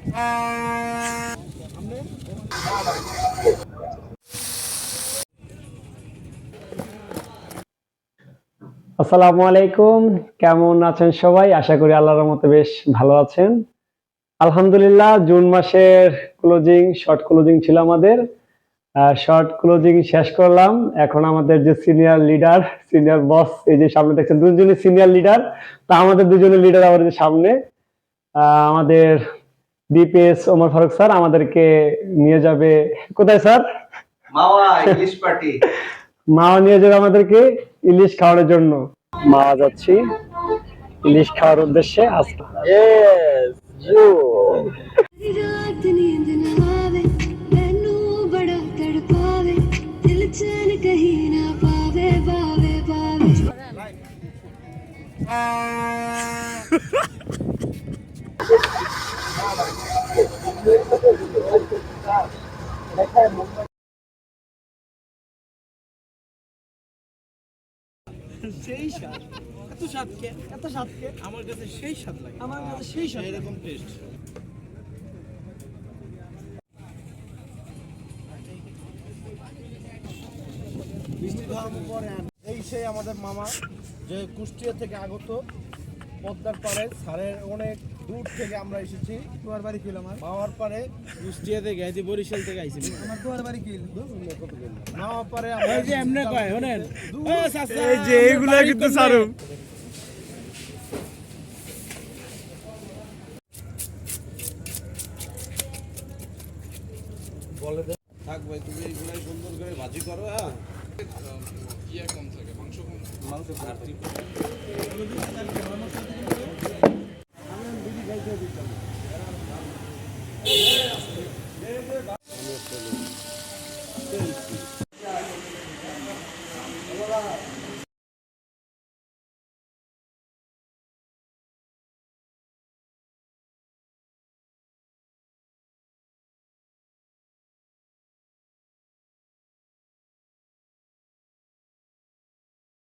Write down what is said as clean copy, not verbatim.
আসসালামু আলাইকুম, কেমন আছেন সবাই? আশা করি আল্লাহর রহমতে বেশ ভালো আছেন। আলহামদুলিল্লাহ, জুন মাসের শর্ট ক্লোজিং ছিল আমাদের। শর্ট ক্লোজিং শেষ করলাম। এখন আমাদের যে সিনিয়র লিডার, সিনিয়র বস, এই যে সামনে দেখছেন দুজনই সিনিয়র লিডার। তা আমাদের দুজনের লিডার আমাদের সামনে আমাদের বিপিএস ওমর ফারুক স্যার আমাদেরকে নিয়ে যাবে কোথায় স্যার? মাওয়া ইলিশ পার্টি। মাওয়া নিয়ে যাবে আমাদেরকে ইলিশ খাওয়ানোর জন্য। মাওয়া যাচ্ছি ইলিশ খাওয়ার উদ্দেশ্যে। रात नींद न आवे मैनू बड़ा तड़पावे दिल चैन कहीं ना पावे पावे पावे সেই স্বাদ, এত স্বাদকে আমার কাছে সেই স্বাদ লাগে, আমার কাছে সেই স্বাদ, এরকম টেস্ট। বৃষ্টি ধরার পরে এই সেই আমাদের মামা যে কুষ্টিয়া থেকে আগত, পদ্মার পাড়ে স্যারের অনেক দূর থেকে আমরা এসেছি। তোমার বাড়ি কিল? আমার মামার পাড়ে কুষ্টিয়া থেকে আইছি, বরিশাল থেকে আইছি। আমার তোমার বাড়ি কিল? মামার পাড়ে আমরা যে এমনি কয় শুনেন, এই যে এইগুলা কিন্তু সারু বলে দে। থাক ভাই, তুমি এইগুলাই সুন্দর করে ভাজি করো। হ্যাঁ, ইয়া কম থাকে, মাংস কম, মাংস ঘাটতি।